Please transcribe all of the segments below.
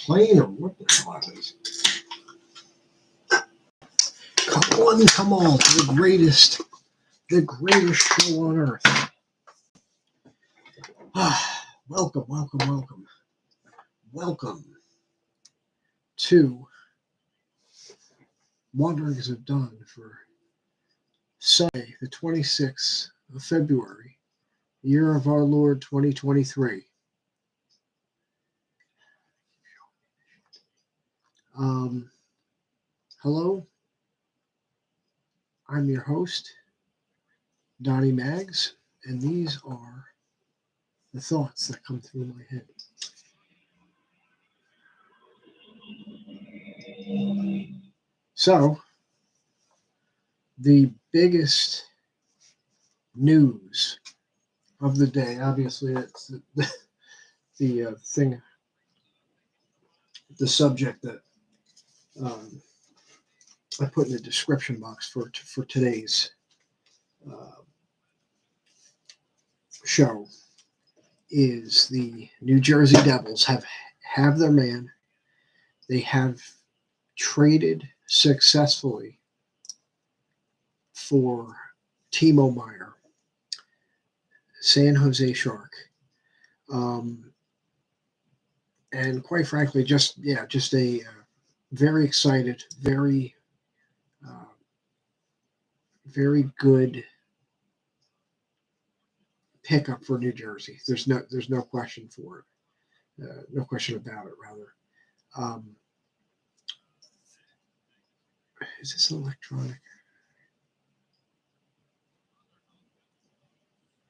plane or what the hell is? Come on, to the greatest show on earth. Welcome to Wanderings of Dawn for Sunday, the 26th of February, year of our Lord 2023. Hello, I'm your host, Donnie Maggs, and these are the thoughts that come through my head. So, the biggest news of the day, obviously, it's the thing, the subject that I put in the description box for today's show is the New Jersey Devils have their man. They have traded successfully for TIMO MEIER, San Jose Shark, and quite frankly, just a very excited, very good pickup for New Jersey. There's no question for it. No question about it, rather. Is this electronic?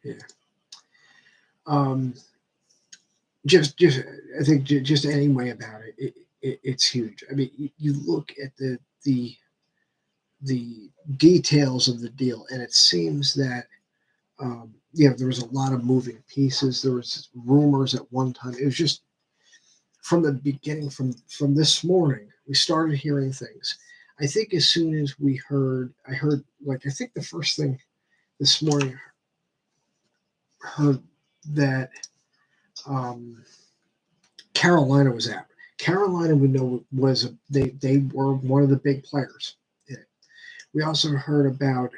Yeah. Just I think just any way about it, it's huge. I mean, you look at the details of the deal, and it seems that there was a lot of moving pieces. There was rumors at one time. It was just from the beginning, from this morning, we started hearing things. I think as soon as I heard I think the first thing this morning, heard that Carolina was out. Carolina, we know, they were one of the big players in it. We also heard about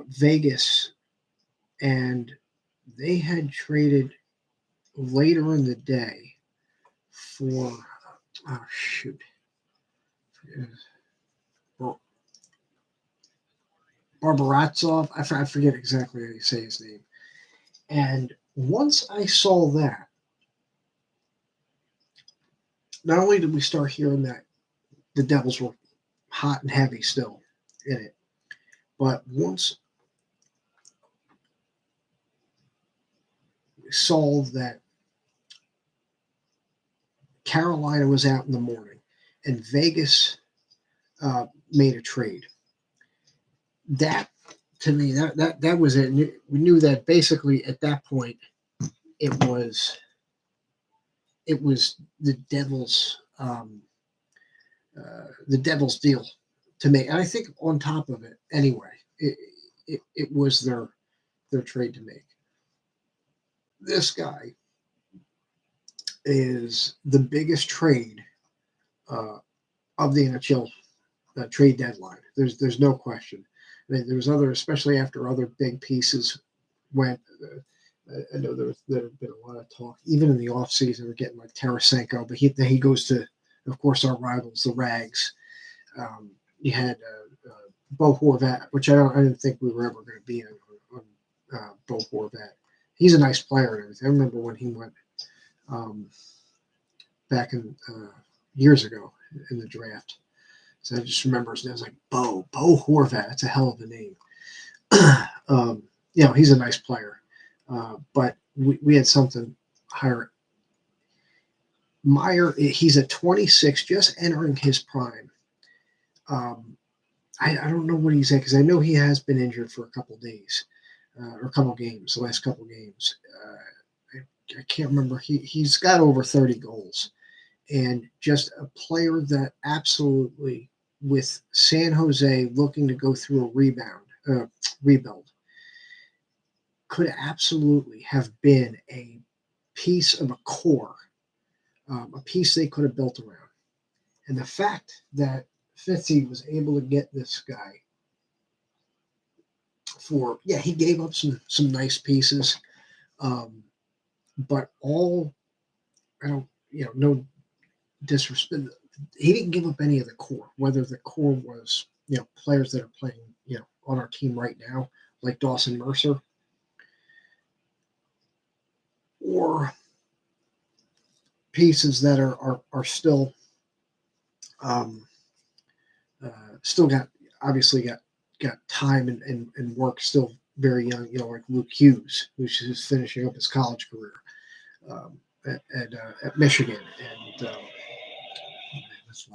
Vegas, and they had traded later in the day for Barbaratsov. I forget exactly how you say his name. And once I saw that, not only did we start hearing that the Devils were hot and heavy still in it, but once we saw that Carolina was out in the morning and Vegas made a trade, that to me, that was it. We knew that basically at that point it was the Devils' deal to make. And I think on top of it, anyway, it was their trade to make. This guy is the biggest trade of the NHL trade deadline. There's no question. I mean, there's especially after other big pieces went. I know there have been a lot of talk, even in the offseason, we're getting like Tarasenko, but he goes to, of course, our rivals, the Rags. You had Bo Horvat, which I didn't think we were ever going to be on Bo Horvat. He's a nice player and everything. I remember when he went back in years ago in the draft. So I just remember his name. I was like, Bo Horvat. That's a hell of a name. He's a nice player. But we had something higher. MEIER, he's at 26, just entering his prime. I don't know what he's at, because I know he has been injured for a couple of days, or a couple of games, the last couple of games. I can't remember. He's got over 30 goals. And just a player that absolutely, with San Jose looking to go through a rebuild, could absolutely have been a piece of a core a piece they could have built around. And the fact that Fitzy was able to get this guy for, yeah, he gave up some nice pieces, but all, I don't, no disrespect. He didn't give up any of the core, whether the core was, players that are playing, on our team right now, like Dawson Mercer, or pieces that are still, still got, obviously got time and work, still very young, like Luke Hughes, who's just finishing up his college career at Michigan. And oh man, that's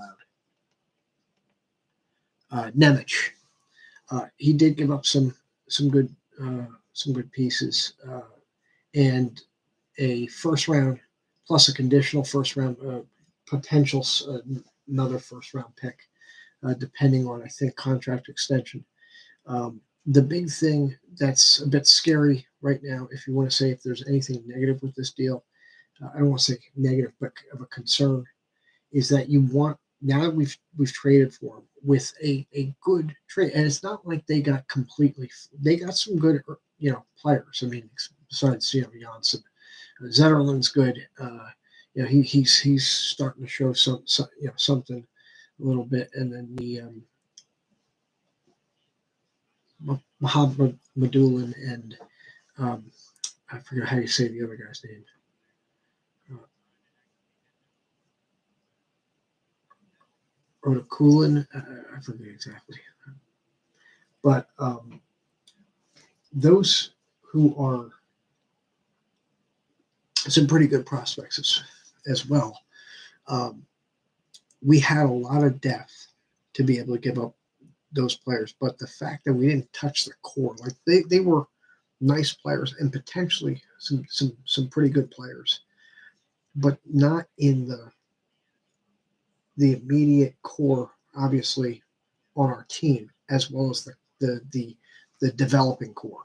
loud. Nemec. He did give up some good pieces, and a first round plus a conditional first round, potential another first round pick, depending on, I think, contract extension. The big thing that's a bit scary right now, if you want to say if there's anything negative with this deal, I don't want to say negative, but of a concern, is that you want, now that we've traded for him with a good trade, and it's not like they got some good players. I mean, besides Janssen, Zetterlund's good. He's starting to show some something a little bit, and then the Mohamed Madulin and I forget how you say the other guy's name. Otakulin, I forget exactly. But those who are some pretty good prospects as well. We had a lot of depth to be able to give up those players, but the fact that we didn't touch the core, like they were nice players and potentially some pretty good players, but not in the immediate core, obviously, on our team, as well as the developing core.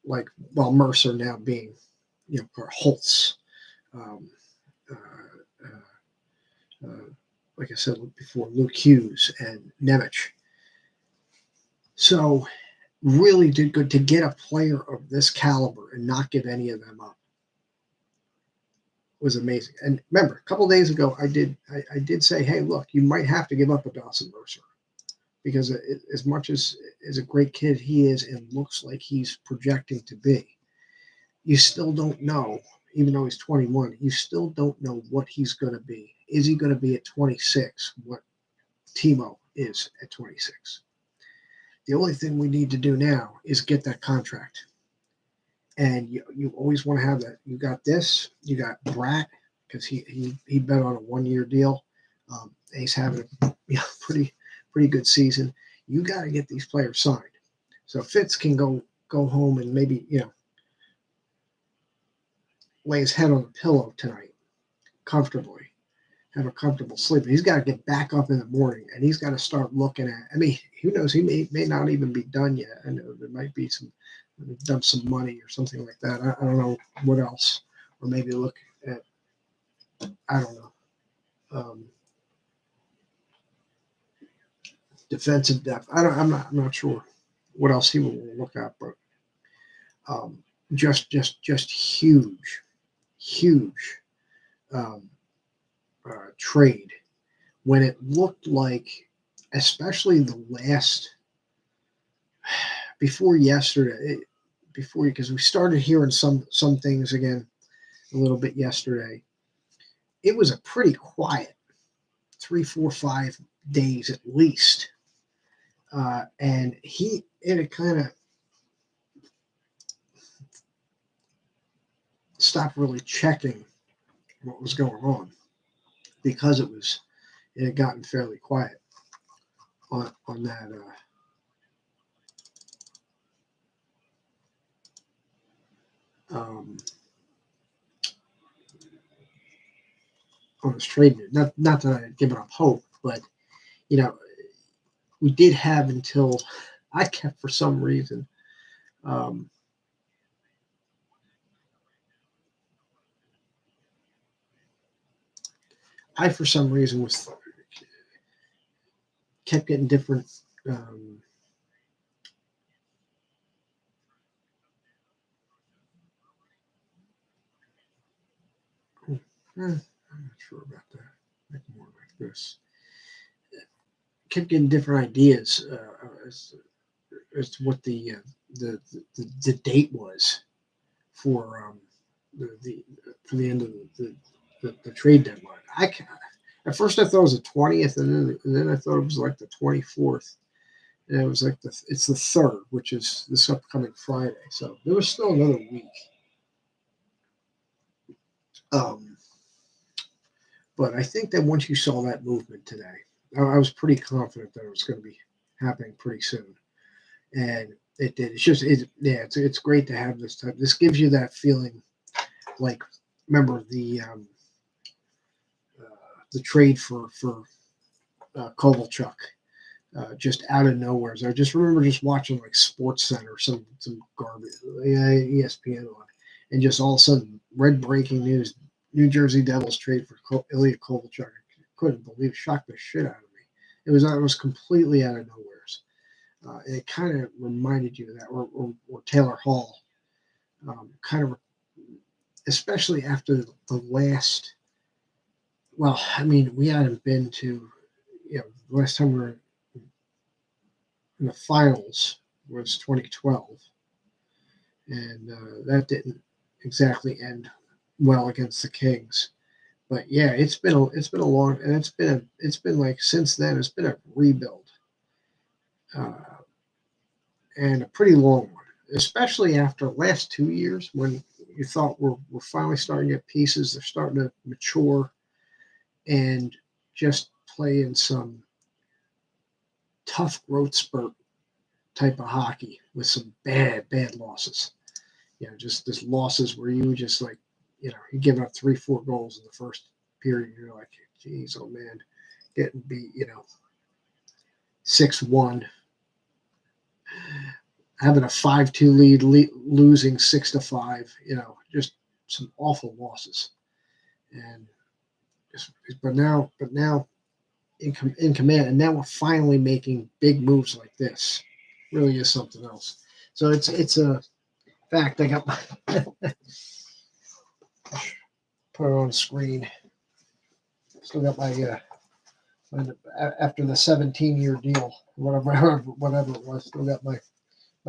Like, while Mercer now being, or Holtz, um, uh, like I said before, Luke Hughes and Nemec. So really did good to get a player of this caliber and not give any of them up. Was amazing. And remember, a couple of days ago, I did say, hey, look, you might have to give up a Dawson Mercer, because as much as a great kid he is and looks like he's projecting to be, you still don't know, even though he's 21, you still don't know what he's going to be. Is he going to be at 26 what TIMO is at 26? The only thing we need to do now is get that contract. And you always want to have that. You got this. You got Bratt, because he bet on a 1-year deal. He's having a pretty good season. You got to get these players signed. So Fitz can go home and maybe lay his head on the pillow tonight comfortably, have a comfortable sleep. He's got to get back up in the morning, and he's got to start looking at. I mean, who knows? He may not even be done yet. I know there might be dump some money or something like that. I don't know what else, or maybe look at, I don't know, defensive depth. I'm not sure what else he will look at, but just huge trade, when it looked like, especially the last, before yesterday, because we started hearing some things again a little bit yesterday. It was a pretty quiet 3, 4, 5 days at least, and it had kind of stopped really checking what was going on, because it had gotten fairly quiet on that. On this trade news. Not that I had given up hope, but we did have until I kept, for some reason, I for some reason was kept getting different. Um, I'm not sure about that. Like more like this. Kept getting different ideas as to what the date was for the for the end of the trade deadline. At first I thought it was the 20th, and then I thought it was like the 24th, and it was like it's the third, which is this upcoming Friday. So there was still another week. Um, but I think that once you saw that movement today, I was pretty confident that it was going to be happening pretty soon, and it did. Yeah, it's great to have this type. This gives you that feeling like remember the trade for Kovalchuk just out of nowhere. So I just remember just watching like Sports Center, some garbage, yeah, ESPN on, and just all of a sudden, red breaking news: New Jersey Devils trade for Ilya Kovalchuk. I couldn't believe it, shocked the shit out of me. It was completely out of nowhere. It kind of reminded you of that, or Taylor Hall, kind of, especially after the last. Well, I mean, we hadn't been to, the last time we were in the finals was 2012, and that didn't exactly end well against the Kings. But yeah, it's been a long, and it's been like since then it's been a rebuild, uh, and a pretty long one, especially after the last 2 years when you thought we're finally starting to get pieces, they're starting to mature and just play in some tough growth spurt type of hockey with some bad losses. Just losses where you just like, you give up 3-4 goals in the first period. You're like, geez, oh man, getting beat, 6-1, having a 5-2 lead, losing 6-5. Just some awful losses. And but now in command, and now we're finally making big moves like this. Really is something else. So it's a fact. I got my put it on the screen. Still got after the 17-year deal, whatever it was. Still got my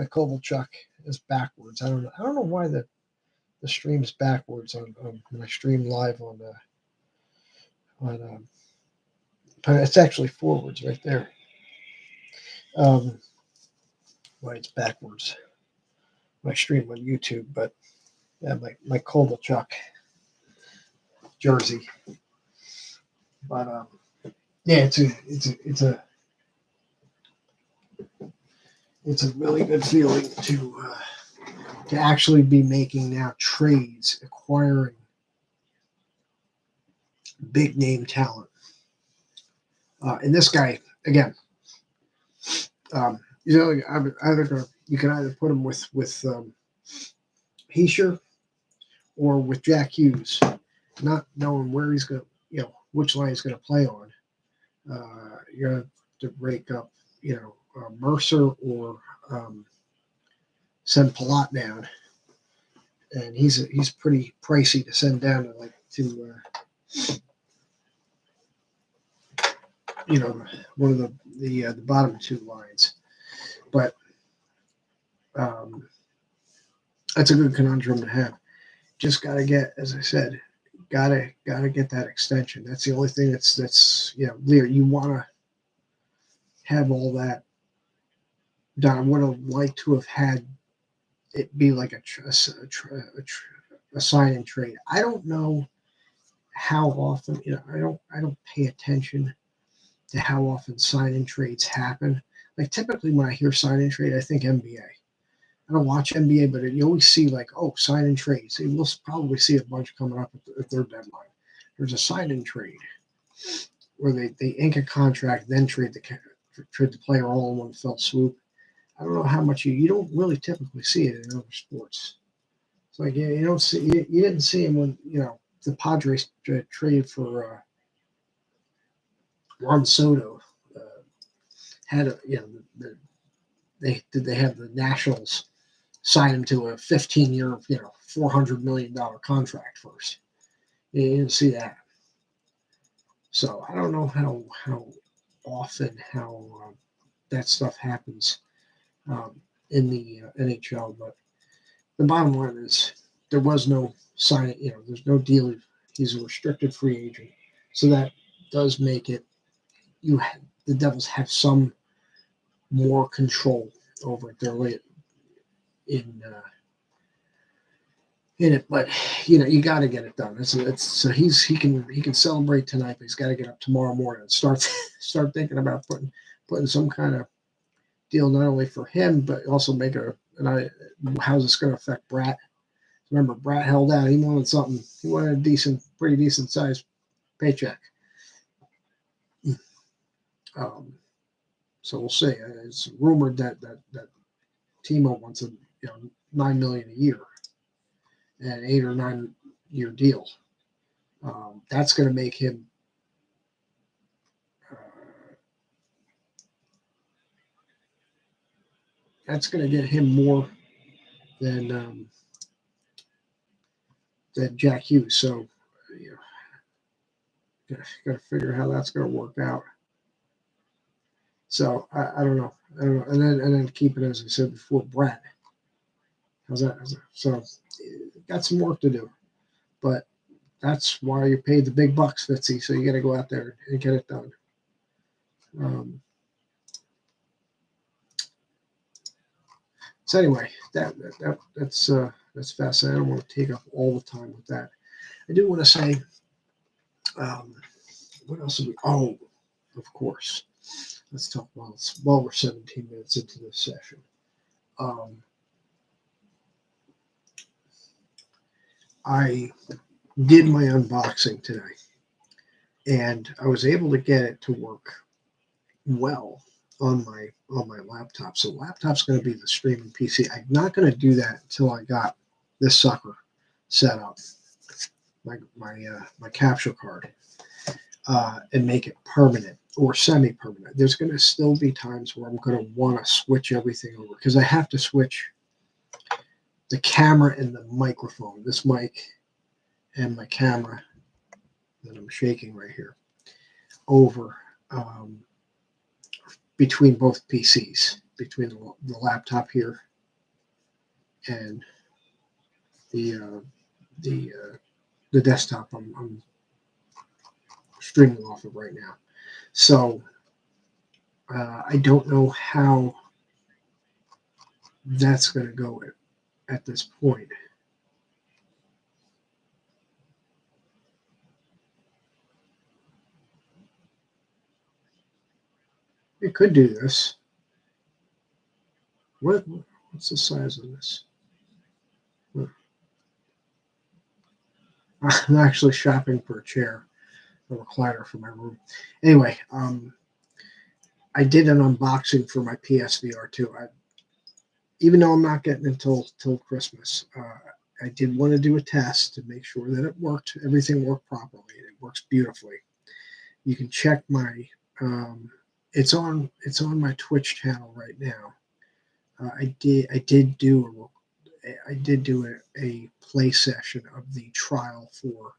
Kovalchuk is backwards. I don't know why the stream's backwards on when I stream live on but it's actually forwards right there. Why it's backwards. My stream on YouTube, but yeah, my Kovalchuk jersey. But yeah, it's a really good feeling to actually be making now trades, acquiring big name talent. And this guy again, you can either put him with Heischer or with Jack Hughes, not knowing where he's going, which line he's going to play on. You're going to break up, Mercer or send Palat down, and he's pretty pricey to send down to one of the bottom two lines. But that's a good conundrum to have. Just got to get, as I said, gotta get that extension. That's the only thing that's Lear. You want to have all that done. I would have liked to have had it be like a sign and trade. I don't know how often. I don't pay attention to how often sign and trades happen. Like typically when I hear sign and trade, I think NBA. I don't watch NBA, but you always see like, oh, sign and trade. So we'll probably see a bunch coming up at their deadline. There's a sign and trade where they ink a contract, then trade the player all in one fell swoop. I don't know how much you don't really typically see it in other sports. It's like, yeah, you don't see you didn't see him when the Padres traded for Juan Soto had a, they have the Nationals sign him to a 15-year, $400 million contract first. You didn't see that. So I don't know how often that stuff happens in the NHL, but the bottom line is there was no sign. There's no deal. He's a restricted free agent, so that does make it the Devils have some more control over it. They're late in it, but you got to get it done. So he can celebrate tonight, but he's got to get up tomorrow morning and start thinking about putting some kind of deal not only for him but also make how's this going to affect Bratt. Remember, Bratt held out. He wanted something. He wanted a pretty decent sized paycheck. So we'll see. It's rumored that TIMO wants $9 million a year, an 8 or 9 year deal. That's going to make him. That's going to get him more than Jack Hughes. So, got to figure how that's going to work out. So I don't know. And then keep it, as I said before, Brett. How's that? So got some work to do, but that's why you're paid the big bucks, Fitzy. So you got to go out there and get it done. So anyway, that's fascinating. I don't want to take up all the time with that. I do want to say, what else are we? Oh, of course. Let's talk while we're 17 minutes into this session. I did my unboxing today, and I was able to get it to work well on my laptop. So laptop's going to be the streaming PC. I'm not going to do that until I got this sucker set up, my capture card, and make it permanent or semi-permanent. There's going to still be times where I'm going to want to switch everything over because I have to switch the camera and the microphone, this mic and my camera that I'm shaking right here, over between both PCs, between the laptop here and the desktop I'm streaming off of right now. So I don't know how that's going to go at this point. It could do this. What's the size of this? I'm actually shopping for a chair, a recliner for my room. Anyway, I did an unboxing for my PSVR 2. Even though I'm not getting it till Christmas, I did want to do a test to make sure that it worked. Everything worked properly. It works beautifully. You can check my. It's on my Twitch channel right now. I did do a play session of the trial for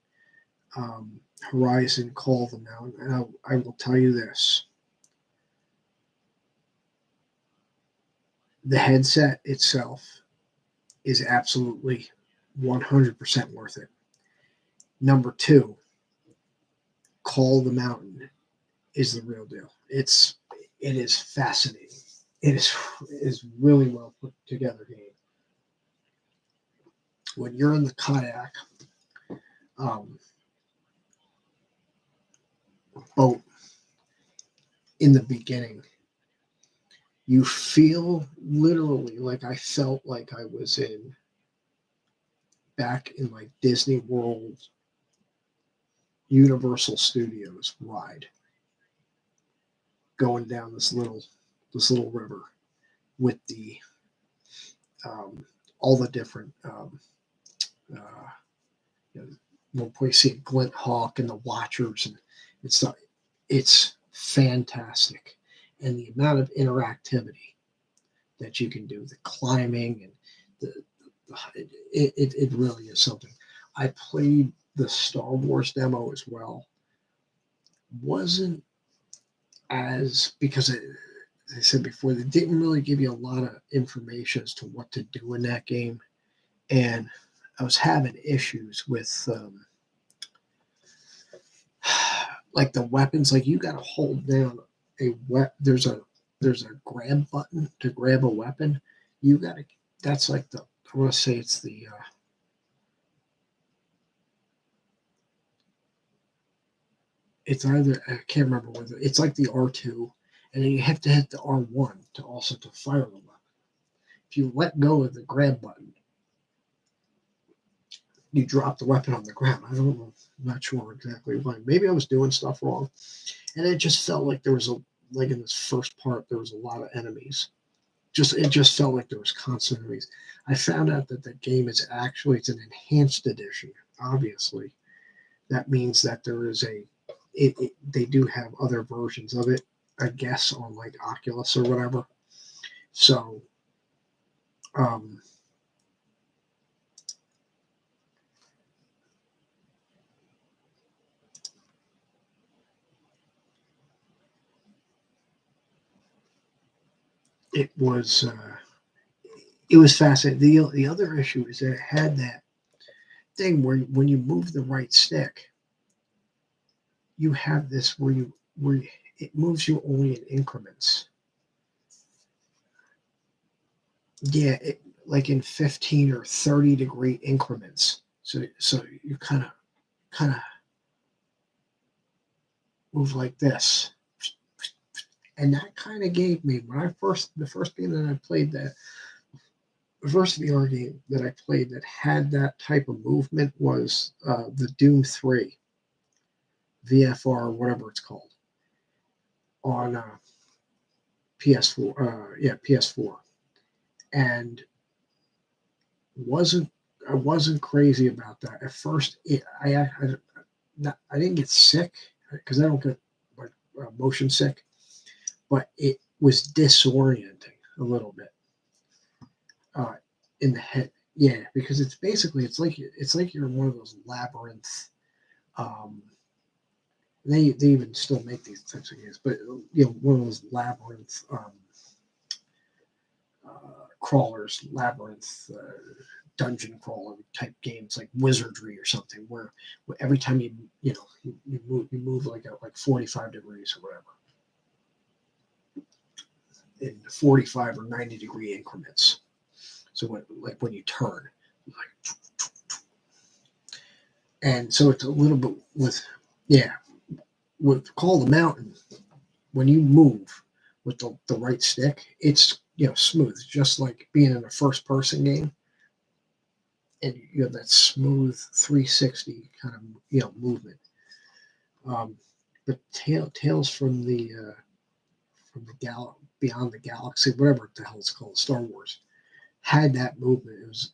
Horizon Call the Mountain, and I will tell you this: the headset itself is absolutely 100% worth it. Number two, Call the Mountain is the real deal. It is fascinating. It is really well put together game. When you're in the kayak boat in the beginning, you feel literally like I felt like I was back in like Disney World, Universal Studios ride, going down this little river with the all the different one point you see Glint Hawk and the Watchers, and it's fantastic. And the amount of interactivity that you can do, the climbing and it really is something. I played the Star Wars demo as well. Wasn't as because as I said before, they didn't really give you a lot of information as to what to do in that game, and I was having issues with like the weapons. Like you got to hold down there's a grab button to grab a weapon. You got to that's like the I want to say it's the it's either I can't remember whether it's like the R2, and then you have to hit the R1 to also to fire the weapon. If you let go of the grab button, you drop the weapon on the ground. I don't know. I'm not sure exactly why. Maybe I was doing stuff wrong, and it just felt like there was a like in this first part there was a lot of enemies. It just felt like there was constant enemies. I found out that the game is actually it's an enhanced edition. Obviously, that means that there is they do have other versions of it, I guess, on like Oculus or whatever. So, um, it was it was fascinating. The other issue is that it had that thing where when you move the right stick, you have this where it moves you only in increments. Yeah, like in 15 or 30-degree increments. So you kind of move like this, and that kind of gave me when I first the first game that I played that the first VR game that I played that had that type of movement was the Doom 3 VFR, whatever it's called, on PS4. Yeah, PS4, and wasn't I wasn't crazy about that at first. I didn't get sick because I don't get like motion sick, but it was disorienting a little bit uh, in the head. Yeah, because it's like you're in one of those labyrinth. Um, they even still make these types of games, but one of those labyrinth crawlers, labyrinth dungeon crawler type games like Wizardry or something, where every time you move like 45 degrees or whatever in 45 or 90-degree increments. So when you turn, like, and so it's a little bit yeah with Call of the Mountain when you move with the right stick, it's smooth, just like being in a first person game, and you have that smooth 360 kind of movement. But Tales from the Beyond the Galaxy, whatever the hell it's called, Star Wars, had that movement. It was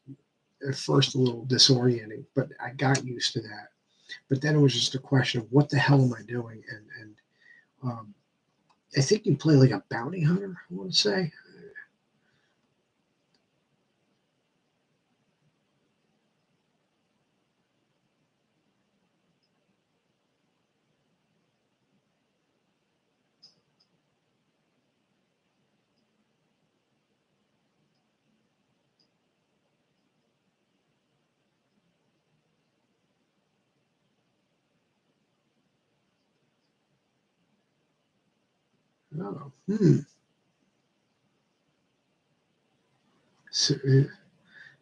at first a little disorienting, but I got used to that. But then it was just a question of what the hell am I doing? And I think you play like a bounty hunter, I want to say. Oh, so,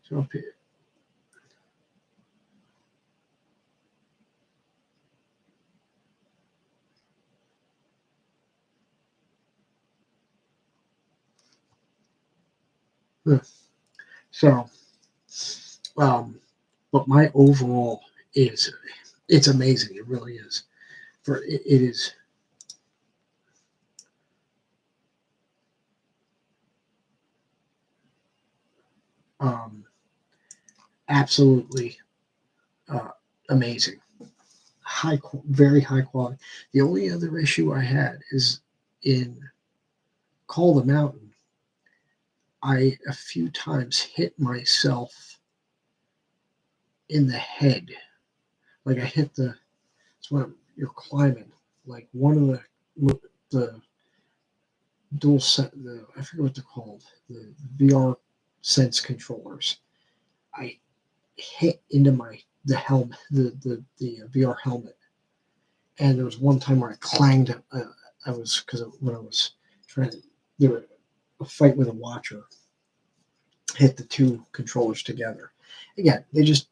so so um, but my overall is it's amazing. It really is. It is um, absolutely uh, amazing very high quality. The only other issue I had is in Calder Mountain. I a few times hit myself in the head, like I hit the. It's when you're climbing, like one of the dual set. I forget what they're called. The VR sense controllers. I hit into the helmet, the VR helmet, and there was one time where I clanged. I was because when I was trying to do a fight with a watcher, hit the two controllers together. Again, they just,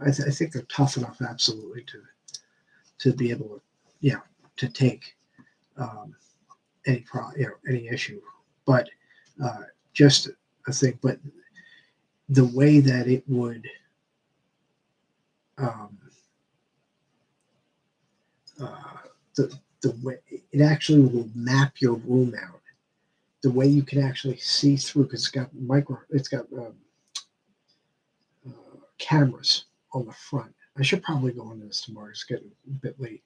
I think they're tough enough, absolutely, to be able to, to take any issue. But just I think, but the way that it would. Um, the way it actually will map your room out, the way you can actually see through, because it's got cameras on the front. I should probably go into this tomorrow. It's getting a bit late.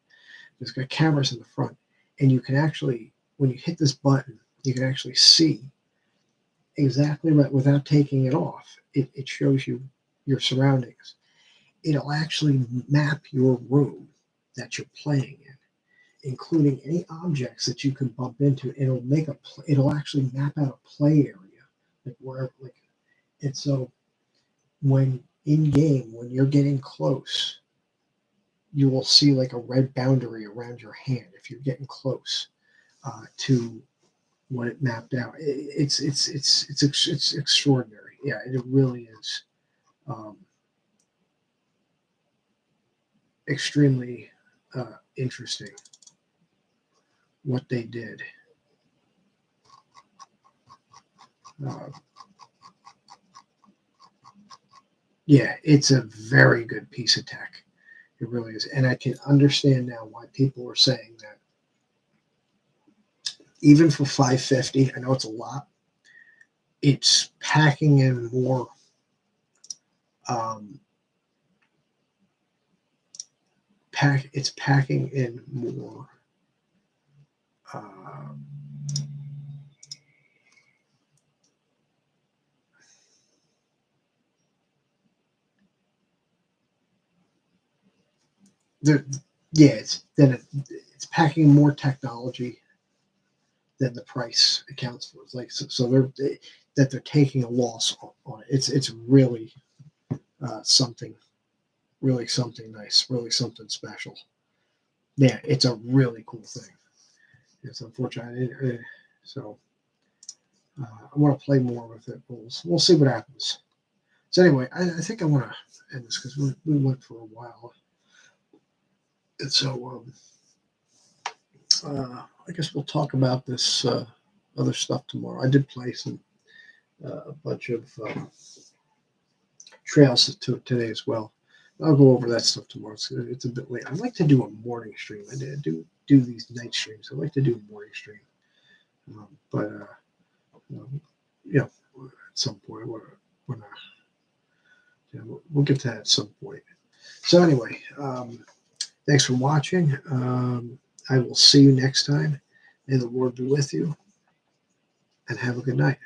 It's got cameras in the front, and you can actually, when you hit this button, you can actually see exactly right without taking it off. It shows you your surroundings. It'll actually map your room that you're playing in, including any objects that you can bump into. It'll actually map out a play area, like where, and so when in game, when you're getting close, you will see like a red boundary around your hand if you're getting close to what it mapped out. It's extraordinary. Yeah, it really is extremely interesting what they did. Yeah, it's a very good piece of tech. It really is. And I can understand now why people were saying that even for $550, I know it's a lot, it's packing in more it's packing in more it's packing more technology than the price accounts for. It's like they're taking a loss on it. It's really something nice, really something special. Yeah, it's a really cool thing. It's unfortunate. So I want to play more with it. We'll see what happens. So anyway, I think I want to end this because we went for a while. And so I guess we'll talk about this other stuff tomorrow. I did play a bunch of trails today as well. I'll go over that stuff tomorrow. It's a bit late. I'd like to do a morning stream. I do these night streams. I'd like to do a morning stream. But at some point, we'll get to that at some point. So anyway, thanks for watching. I will see you next time. May the Lord be with you, and have a good night.